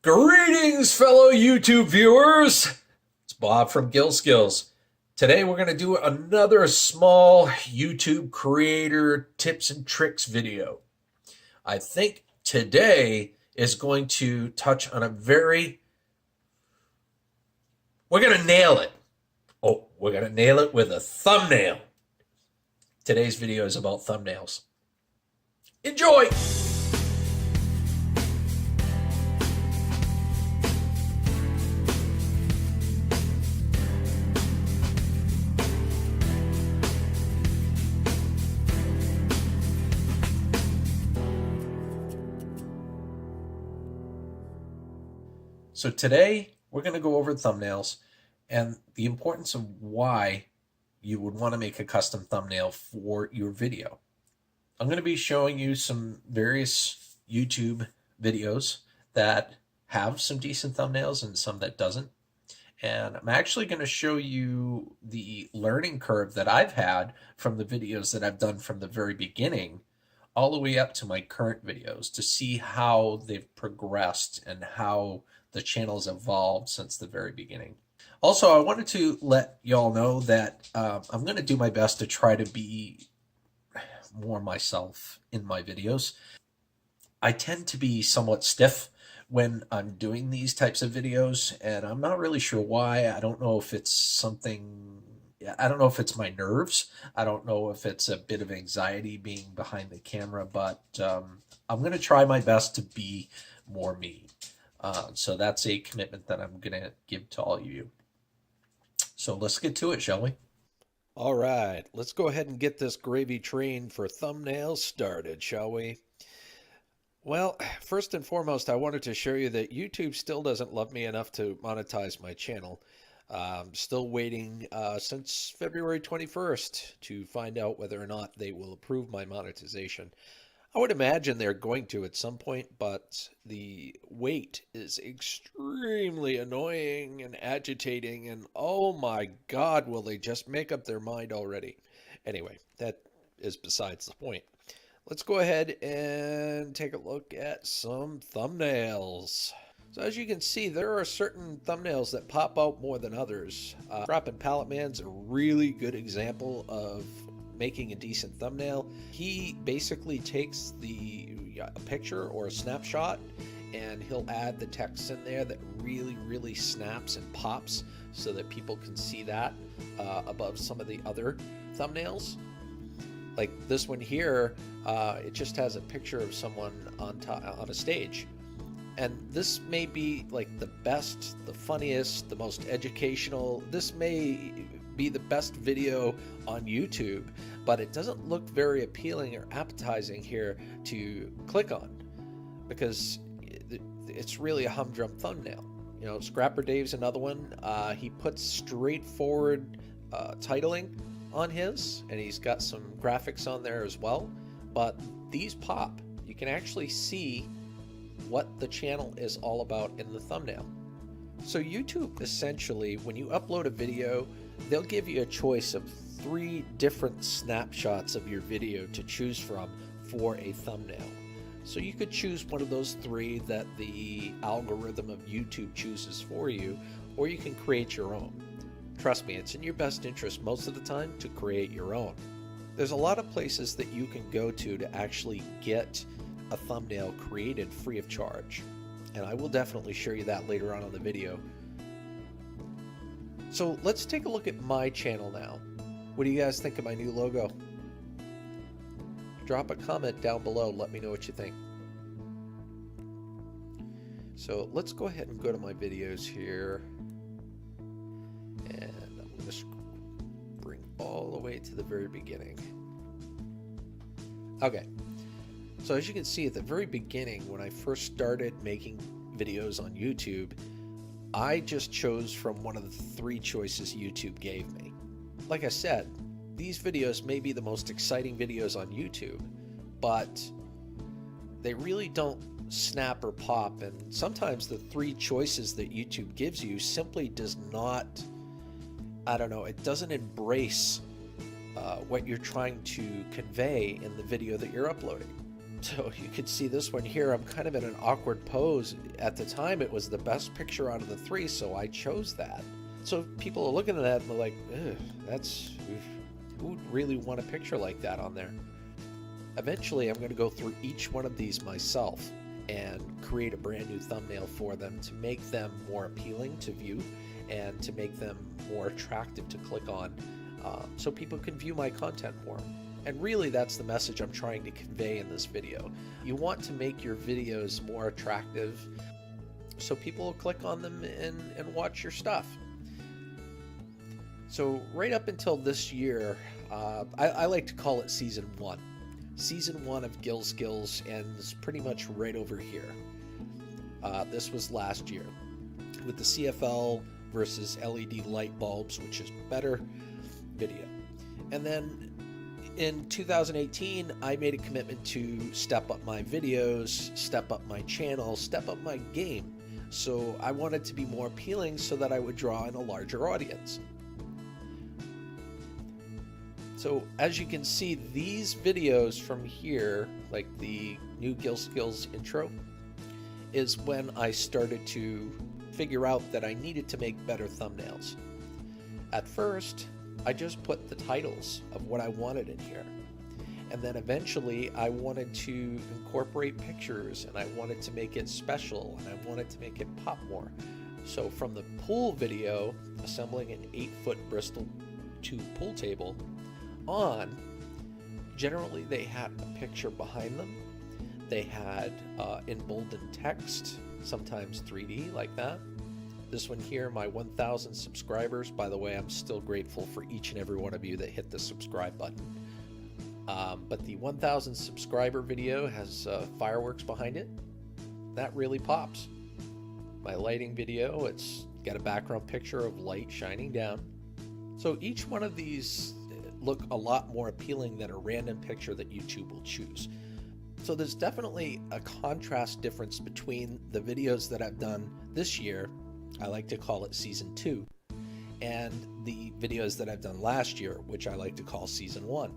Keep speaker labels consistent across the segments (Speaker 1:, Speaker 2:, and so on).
Speaker 1: Greetings, fellow YouTube viewers. It's Bob from Skillz. Today we're going to do another small YouTube creator tips and tricks video. I think today is going to touch on we're going to nail it. Oh, we're going to nail it with a thumbnail. Today's video is about thumbnails. Enjoy! So today we're going to go over thumbnails and the importance of why you would want to make a custom thumbnail for your video. I'm going to be showing you some various YouTube videos that have some decent thumbnails and some that doesn't. And I'm actually going to show you the learning curve that I've had from the videos that I've done from the very beginning all the way up to my current videos to see how they've progressed and how the channel's evolved since the very beginning. Also, I wanted to let y'all know that I'm going to do my best to try to be more myself in my videos. I tend to be somewhat stiff when I'm doing these types of videos, and I'm not really sure why. I don't know if it's something, I don't know if it's my nerves. I don't know if it's a bit of anxiety being behind the camera, but I'm going to try my best to be more me. So that's a commitment that I'm going to give to all of you. So let's get to it, shall we?
Speaker 2: All right, let's go ahead and get this gravy train for thumbnails started, shall we? Well, first and foremost, I wanted to show you that YouTube still doesn't love me enough to monetize my channel. I'm still waiting since February 21st to find out whether or not they will approve my monetization. I would imagine they're going to at some point, but the wait is extremely annoying and agitating, and oh my God, will they just make up their mind already? Anyway, that is besides the point. Let's go ahead and take a look at some thumbnails. So as you can see, there are certain thumbnails that pop out more than others. Dropping Pallet Man's a really good example of making a decent thumbnail. He basically takes a picture or a snapshot and he'll add the text in there that really snaps and pops so that people can see that above some of the other thumbnails. Like this one here, it just has a picture of someone on a stage. And this may be like the best, the funniest, the most educational. This may be the best video on YouTube, but it doesn't look very appealing or appetizing here to click on because it's really a humdrum thumbnail. You know, Scrapper Dave's another one. He puts straightforward titling on his, and he's got some graphics on there as well, but these pop. You can actually see what the channel is all about in the thumbnail. So YouTube, essentially, when you upload a video, they'll give you a choice of 3 different snapshots of your video to choose from for a thumbnail. So you could choose one of those 3 that the algorithm of YouTube chooses for you, or you can create your own. Trust me, it's in your best interest most of the time to create your own. There's a lot of places that you can go to actually get a thumbnail created free of charge, and I will definitely show you that later on in the video. So let's take a look at my channel now. What do you guys think of my new logo? Drop a comment down below, let me know what you think. So let's go ahead and go to my videos here, and I'm going to bring all the way to the very beginning. Okay. So as you can see at the very beginning, when I first started making videos on YouTube, I just chose from one of the 3 choices YouTube gave me. Like I said, these videos may be the most exciting videos on YouTube, but they really don't snap or pop, and sometimes the 3 choices that YouTube gives you simply does not, I don't know, it doesn't embrace what you're trying to convey in the video that you're uploading. So you can see this one here, I'm kind of in an awkward pose. At the time, it was the best picture out of the three, so I chose that. So people are looking at that and they're like, ugh, who would really want a picture like that on there? Eventually, I'm going to go through each one of these myself and create a brand new thumbnail for them to make them more appealing to view and to make them more attractive to click on, so people can view my content more. And really, that's the message I'm trying to convey in this video. You want to make your videos more attractive so people will click on them and watch your stuff. So right up until this year, I like to call it season one. Season one of Skillz ends pretty much right over here. This was last year with the CFL versus LED light bulbs, which is better video. And then in 2018, I made a commitment to step up my videos, step up my channel, step up my game. So I wanted to be more appealing so that I would draw in a larger audience. So as you can see, these videos from here, like the new Skillz intro, is when I started to figure out that I needed to make better thumbnails. At first, I just put the titles of what I wanted in here. And then eventually I wanted to incorporate pictures, and I wanted to make it special, and I wanted to make it pop more. So from the pool video, assembling an 8-foot Bristol tube pool table on, generally they had a picture behind them. They had emboldened text, sometimes 3D like that. This one here, my 1,000 subscribers. By the way, I'm still grateful for each and every one of you that hit the subscribe button. But the 1,000 subscriber video has fireworks behind it. That really pops. My lighting video, it's got a background picture of light shining down. So each one of these look a lot more appealing than a random picture that YouTube will choose. So there's definitely a contrast difference between the videos that I've done this year, I like to call it season 2, and the videos that I've done last year, which I like to call season 1.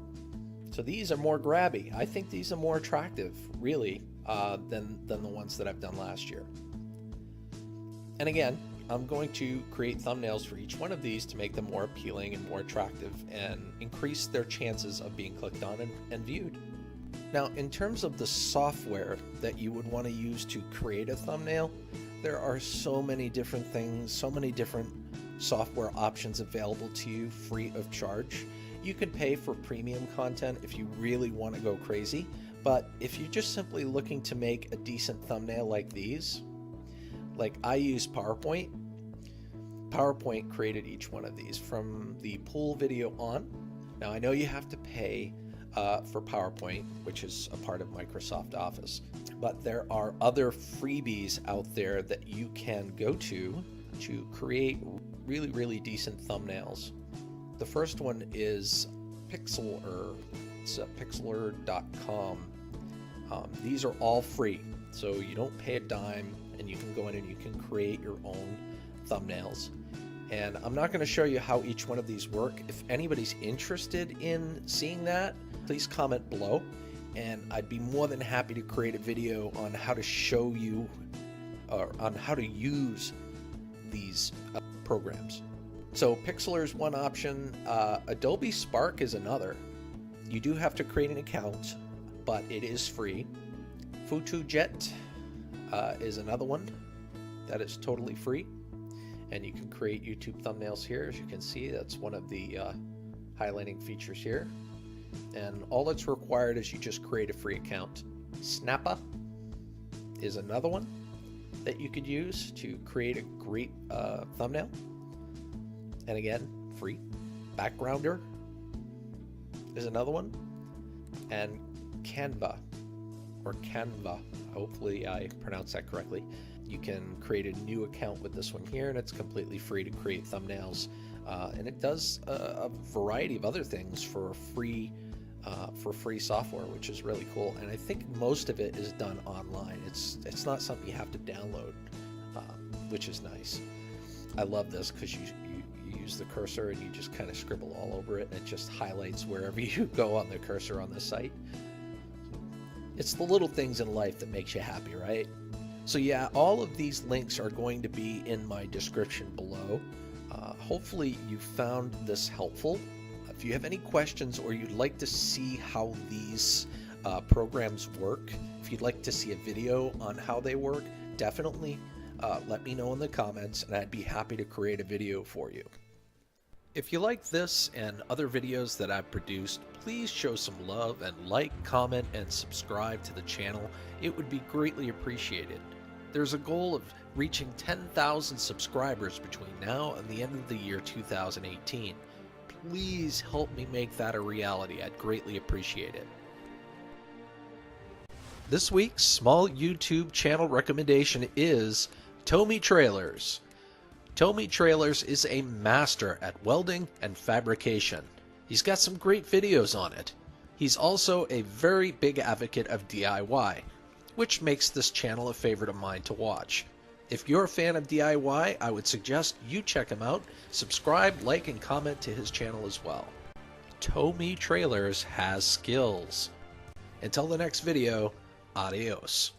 Speaker 2: So these are more grabby. I think these are more attractive, really, than the ones that I've done last year. And again, I'm going to create thumbnails for each one of these to make them more appealing and more attractive and increase their chances of being clicked on and viewed. Now, in terms of the software that you would want to use to create a thumbnail, there are so many different things, so many different software options available to you free of charge. You can pay for premium content if you really want to go crazy, but if you're just simply looking to make a decent thumbnail like these, like I use PowerPoint. PowerPoint created each one of these from the pool video on. Now I know you have to pay for PowerPoint, which is a part of Microsoft Office, but there are other freebies out there that you can go to create really, really decent thumbnails. The first one is Pixlr. It's pixlr.com. These are all free, so you don't pay a dime, and you can go in and you can create your own thumbnails. And I'm not going to show you how each one of these work. If anybody's interested in seeing that, please comment below, and I'd be more than happy to create a video on how to show you or on how to use these programs. So Pixlr is one option. Adobe Spark is another. You do have to create an account, but it is free. PhotoJet is another one that is totally free, and you can create YouTube thumbnails here. As you can see, that's one of the highlighting features here, and all that's required is you just create a free account. Snappa is another one that you could use to create a great thumbnail, and again, free. Backgrounder is another one, and Canva, hopefully I pronounced that correctly. You can create a new account with this one here, and it's completely free to create thumbnails, and it does a variety of other things for free software, which is really cool. And I think most of it is done online. It's not something you have to download, which is nice. I love this because you use the cursor and you just kind of scribble all over it, and it just highlights wherever you go on the cursor on the site. It's the little things in life that makes you happy, right? So yeah, all of these links are going to be in my description below. Hopefully you found this helpful. If you have any questions or you'd like to see how these programs work, if you'd like to see a video on how they work, definitely let me know in the comments and I'd be happy to create a video for you. If you like this and other videos that I've produced, please show some love and like, comment, and subscribe to the channel. It would be greatly appreciated. There's a goal of reaching 10,000 subscribers between now and the end of the year 2018. Please help me make that a reality. I'd greatly appreciate it. This week's small YouTube channel recommendation is TowME Trailers. TowME Trailers is a master at welding and fabrication. He's got some great videos on it. He's also a very big advocate of DIY, which makes this channel a favorite of mine to watch. If you're a fan of DIY, I would suggest you check him out. Subscribe, like, and comment to his channel as well. TowME Trailers has skills. Until the next video, adios.